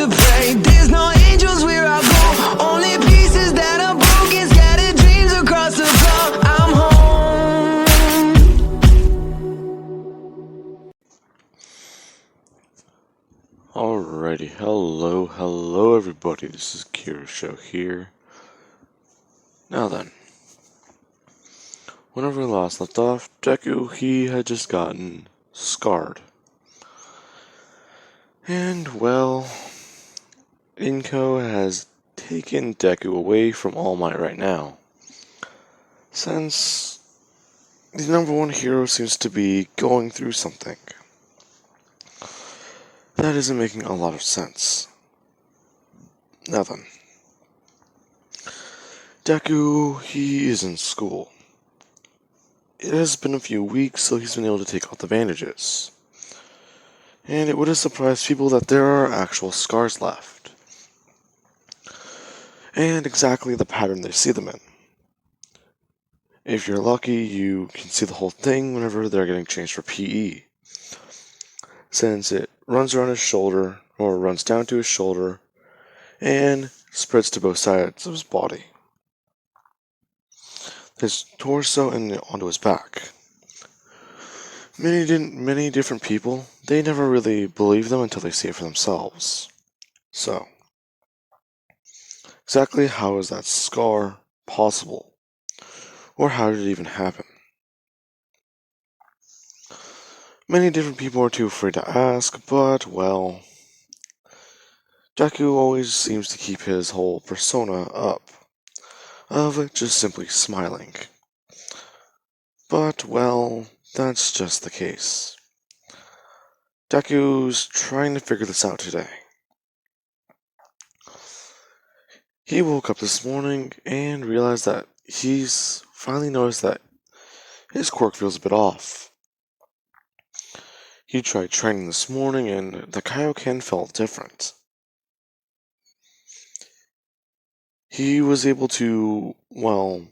to pray. There's no angels where I go, only pieces that are broken, scattered dreams across the floor. I'm home. Alrighty, hello everybody, this is Kira Show here. Now then, whenever we last left off, Deku, he had just gotten scarred. And well, Inko has taken Deku away from All Might right now, since the number one hero seems to be going through something. That isn't making a lot of sense. Now then, Deku, he is in school. It has been a few weeks, so he's been able to take out the bandages. And it would have surprised people that there are actual scars left. And exactly the pattern they see them in. If you're lucky, you can see the whole thing whenever they're getting changed for PE. Since it runs around his shoulder, or runs down to his shoulder, and spreads to both sides of his body. His torso and onto his back. Many different people, they never really believe them until they see it for themselves. So, exactly how is that scar possible? Or how did it even happen? Many different people are too afraid to ask, but, well, Deku always seems to keep his whole persona up, of just simply smiling. But, well, that's just the case. Deku's trying to figure this out today. He woke up this morning and realized that he's finally noticed that his quirk feels a bit off. He tried training this morning and the Kaioken felt different. He was able to, well,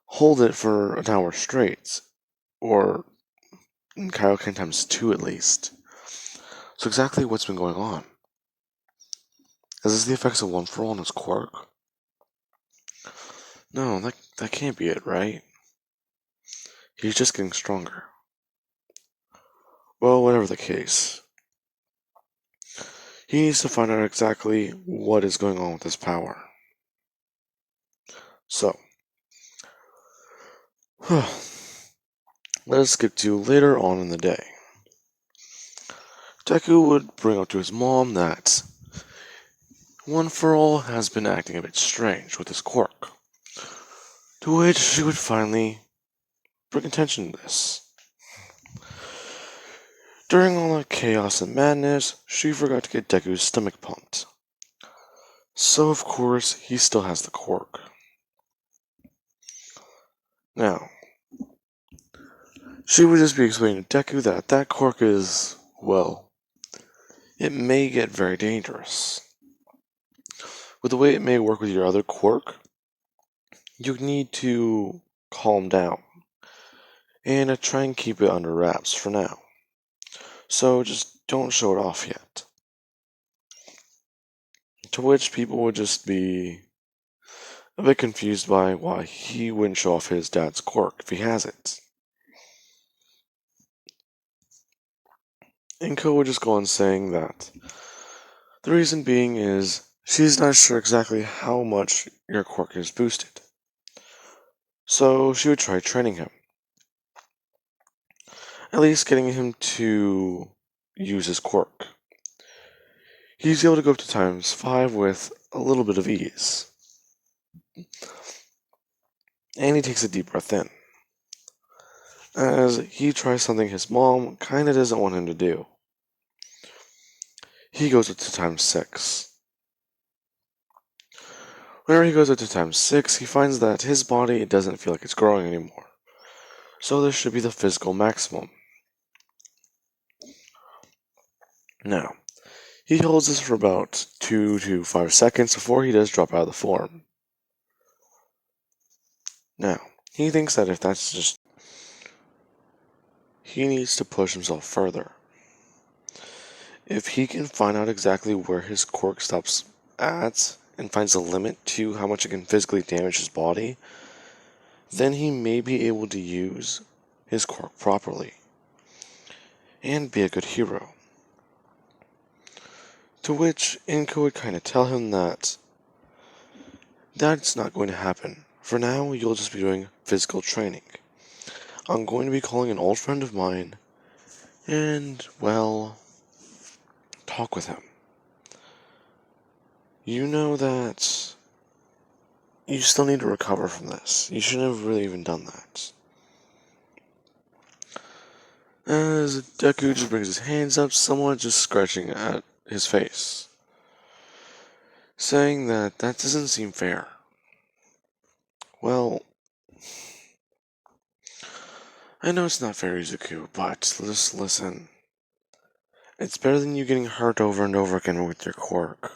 hold it for an hour straight, or in Kaioken times 2 at least. So exactly what's been going on? Is this the effects of One for All on his quirk? No, that can't be it, right? He's just getting stronger. Well, whatever the case, he needs to find out exactly what is going on with his power. So, let us skip to later on in the day. Deku would bring up to his mom that One for All has been acting a bit strange with his quirk, to which she would finally bring attention to this. During all the chaos and madness, she forgot to get Deku's stomach pumped. So, of course, he still has the quirk. Now, she would just be explaining to Deku that quirk is, well, it may get very dangerous. With the way it may work with your other quirk, you need to calm down and try and keep it under wraps for now. So just don't show it off yet. To which people would just be a bit confused by why he wouldn't show off his dad's quirk if he has it. Inko would just go on saying that the reason being is she's not sure exactly how much your quirk is boosted. So she would try training him. At least getting him to use his quirk. He's able to go up to times 5 with a little bit of ease. And he takes a deep breath in, as he tries something his mom kinda doesn't want him to do. He goes up to times 6. Whenever he goes up to times 6, he finds that his body doesn't feel like it's growing anymore. So this should be the physical maximum. Now, he holds this for about 2 to 5 seconds before he does drop out of the form. Now, he thinks that if that's just... he needs to push himself further. If he can find out exactly where his quirk stops at and finds a limit to how much it can physically damage his body, then he may be able to use his quirk properly and be a good hero. To which Inko would kind of tell him that that's not going to happen. For now, you'll just be doing physical training. I'm going to be calling an old friend of mine and, well, talk with him. You know that you still need to recover from this. You shouldn't have really even done that. As Deku just brings his hands up, somewhat just scratching at his face, saying that doesn't seem fair. Well, I know it's not fair, Izuku, but just listen. It's better than you getting hurt over and over again with your quirk.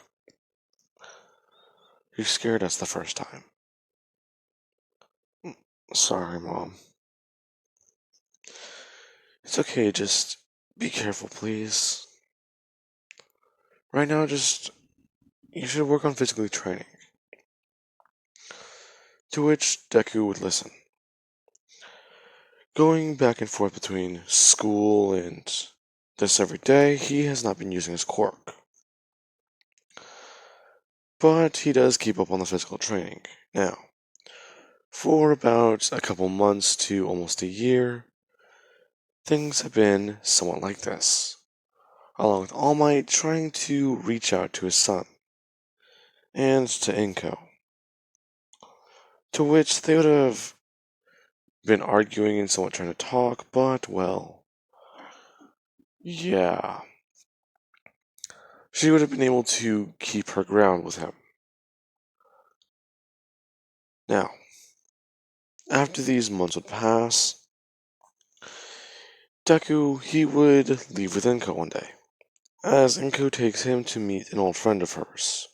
You scared us the first time. Sorry, Mom. It's okay, just be careful, please. Right now, you should work on physically training. To which Deku would listen. Going back and forth between school and this every day, he has not been using his quirk. But he does keep up on the physical training. Now, for about a couple months to almost a year, things have been somewhat like this, along with All Might trying to reach out to his son, and to Inko. To which they would have been arguing and somewhat trying to talk, but, well, yeah. She would have been able to keep her ground with him. Now, after these months would pass, Deku, he would leave with Inko one day, as Inko takes him to meet an old friend of hers.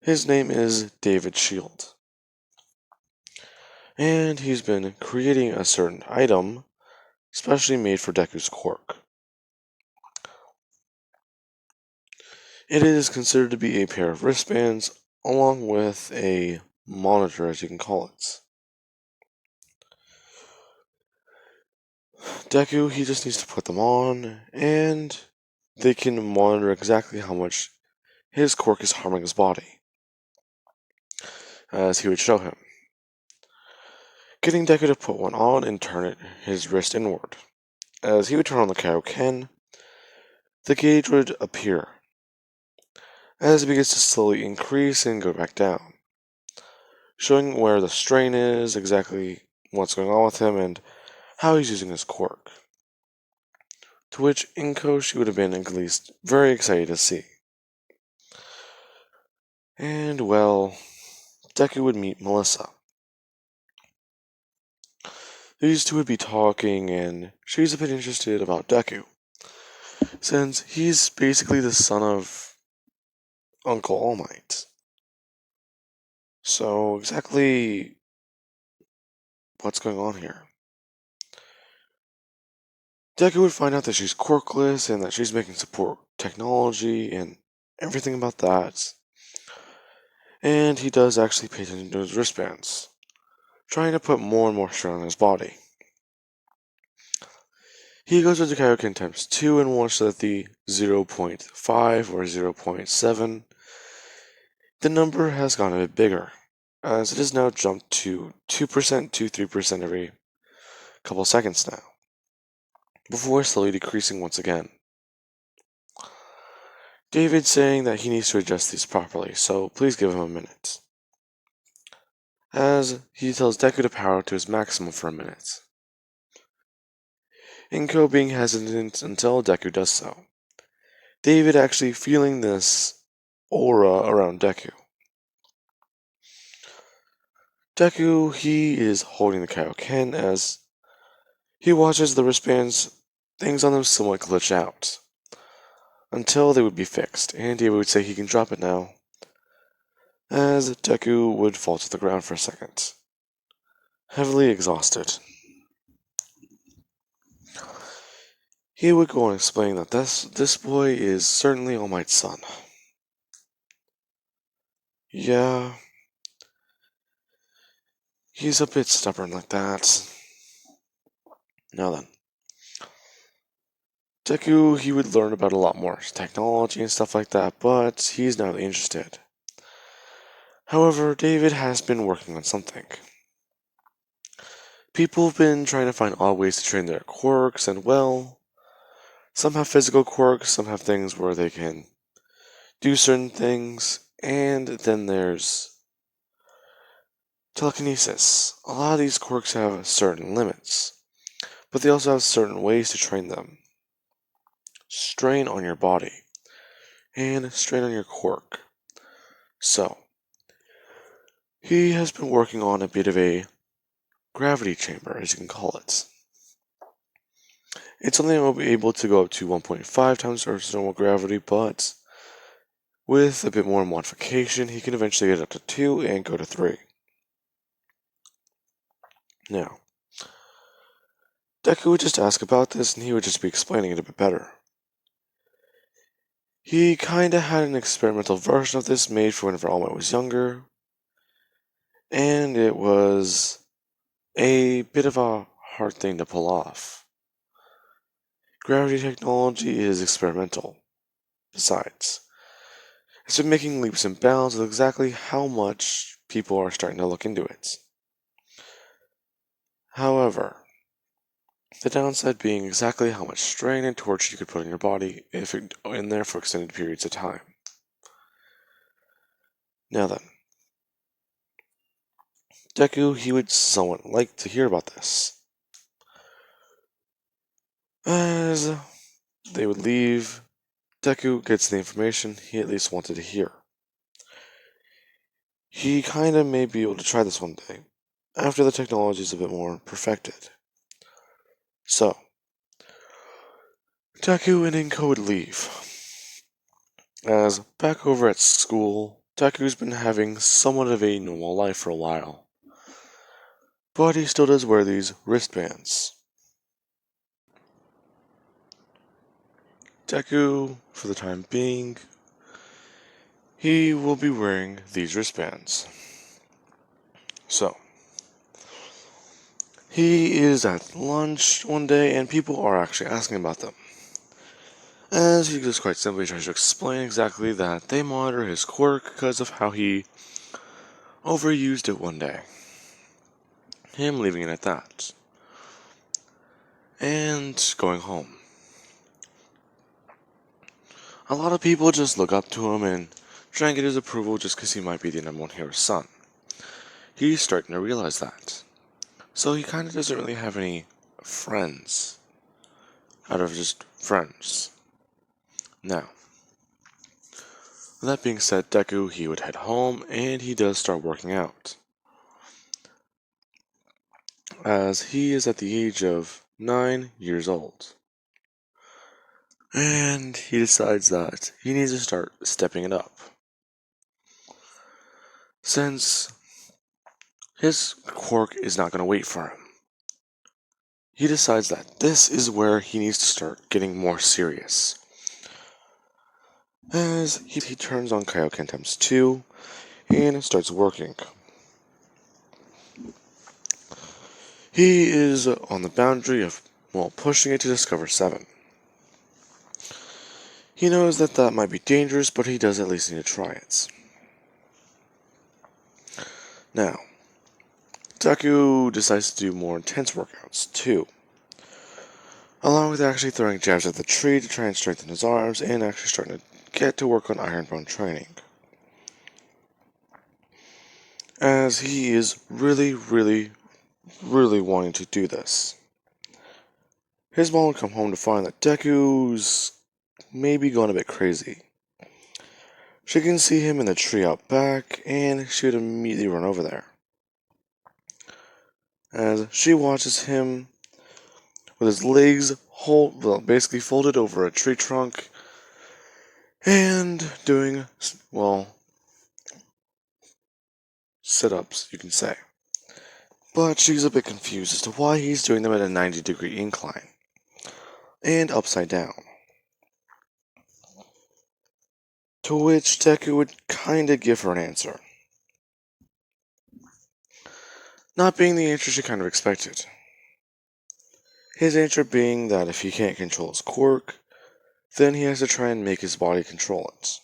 His name is David Shield, and he's been creating a certain item specially made for Deku's quirk. It is considered to be a pair of wristbands along with a monitor, as you can call it. Deku, he just needs to put them on, and they can monitor exactly how much his quirk is harming his body, as he would show him. Getting Deku to put one on and turn his wrist inward. As he would turn on the Kaioken, the gauge would appear, as it begins to slowly increase and go back down, showing where the strain is, exactly what's going on with him, and how he's using his quirk. To which Inko, she would have been at least very excited to see. And, well, Deku would meet Melissa. These two would be talking, and she's a bit interested about Deku, since he's basically the son of Uncle All Might. So, exactly what's going on here? Deku would find out that she's quirkless and that she's making support technology and everything about that. And he does actually pay attention to his wristbands, trying to put more and more strain on his body. He goes into Kaioken times 2 and watches that the 0.5 or 0.7, the number has gone a bit bigger, as it has now jumped to 2% to 3% every couple seconds now, before slowly decreasing once again. David saying that he needs to adjust these properly, so please give him a minute. As he tells Deku to power to his maximum for a minute. Inko being hesitant until Deku does so. David actually feeling this aura around Deku. Deku, he is holding the Kaioken as he watches the wristbands, things on them somewhat glitch out, until they would be fixed, and David would say he can drop it now, as Deku would fall to the ground for a second, heavily exhausted. He would go on explaining that this boy is certainly All Might's son. Yeah, he's a bit stubborn like that. Now then, Deku, he would learn about a lot more technology and stuff like that, but he's not really interested. However, David has been working on something. People have been trying to find odd ways to train their quirks, and well, some have physical quirks, some have things where they can do certain things, and then there's telekinesis. A lot of these quirks have certain limits, but they also have certain ways to train them. Strain on your body, and strain on your quirk. So, he has been working on a bit of a gravity chamber, as you can call it. It's only able to go up to 1.5 times Earth's normal gravity, but with a bit more modification, he can eventually get up to 2 and go to 3. Now, Deku would just ask about this, and he would just be explaining it a bit better. He kinda had an experimental version of this made for whenever All Might was younger, and it was a bit of a hard thing to pull off. Gravity technology is experimental. Besides, it's been making leaps and bounds with exactly how much people are starting to look into it. However, the downside being exactly how much strain and torture you could put on your body if in there for extended periods of time. Now then, Deku, he would somewhat like to hear about this. As they would leave, Deku gets the information he at least wanted to hear. He kinda may be able to try this one day, after the technology is a bit more perfected. So, Deku and Inko would leave. As back over at school, Deku's been having somewhat of a normal life for a while. But he still does wear these wristbands. Deku, for the time being, he will be wearing these wristbands. So, he is at lunch one day and people are actually asking about them. As he just quite simply tries to explain exactly that they monitor his quirk because of how he overused it one day. Him leaving it at that. And going home. A lot of people just look up to him and try and get his approval just because he might be the number one hero's son. He's starting to realize that. So he kind of doesn't really have any friends out of just friends. Now, with that being said, Deku, he would head home and he does start working out. As he is at the age of 9 years old. And he decides that he needs to start stepping it up. Since his quirk is not going to wait for him. He decides that this is where he needs to start getting more serious. As he turns on Kaioken times 2 and starts working. He is on the boundary of, pushing it to Discover 7. He knows that that might be dangerous, but he does at least need to try it. Now, Deku decides to do more intense workouts, too. Along with actually throwing jabs at the tree to try and strengthen his arms, and actually starting to get to work on Ironbone training. As he is really wanting to do this. His mom would come home to find that Deku's maybe going a bit crazy. She can see him in the tree out back, and she would immediately run over there. As she watches him with his legs basically folded over a tree trunk, and doing, sit-ups, you can say. But she's a bit confused as to why he's doing them at a 90-degree incline. and upside down. To which Deku would kinda give her an answer. Not being the answer she kind of expected. His answer being that if he can't control his quirk, then he has to try and make his body control it.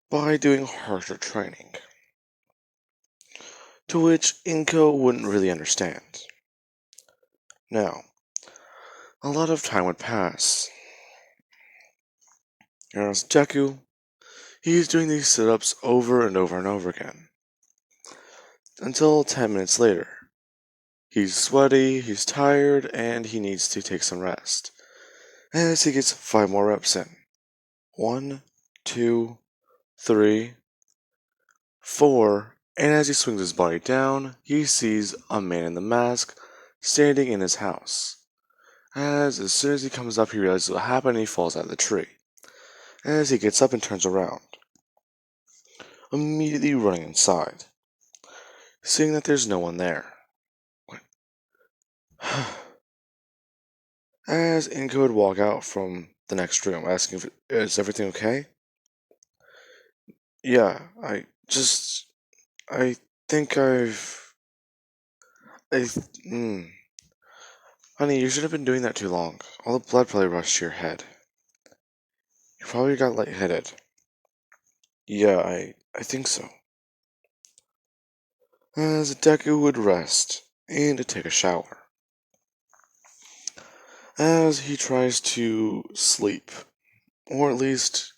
By doing harsher training. To which Inko wouldn't really understand. Now, a lot of time would pass. And as Deku, he's doing these sit-ups over and over and over again. Until 10 minutes later. He's sweaty, he's tired, and he needs to take some rest. As he gets 5 more reps in. 1, 2, 3, 4, and as he swings his body down, he sees a man in the mask standing in his house. As soon as he comes up, he realizes what happened and he falls out of the tree. As he gets up and turns around, immediately running inside, seeing that there's no one there. As Inko would walk out from the next room, asking if is everything okay? Yeah, I think I, honey, you should have been doing that too long. All the blood probably rushed to your head. You probably got lightheaded. Yeah, I think so. As Deku would rest and take a shower. As he tries to sleep, or at least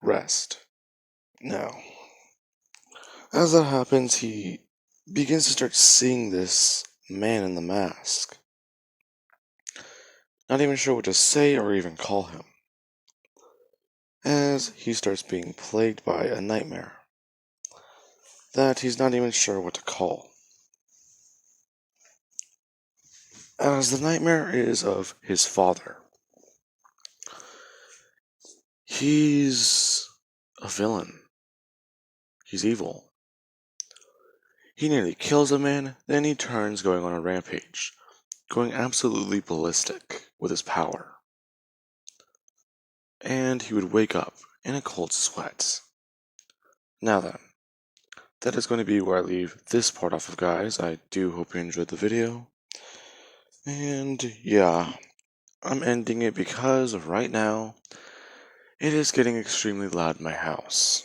rest. Now, as that happens, he begins to start seeing this man in the mask. Not even sure what to say or even call him. As he starts being plagued by a nightmare that he's not even sure what to call. As the nightmare is of his father. He's a villain. He's evil. He nearly kills a man, then he turns going on a rampage, going absolutely ballistic with his power. And he would wake up in a cold sweat. Now then, that is going to be where I leave this part off of, guys. I do hope you enjoyed the video. And yeah, I'm ending it because right now, it is getting extremely loud in my house.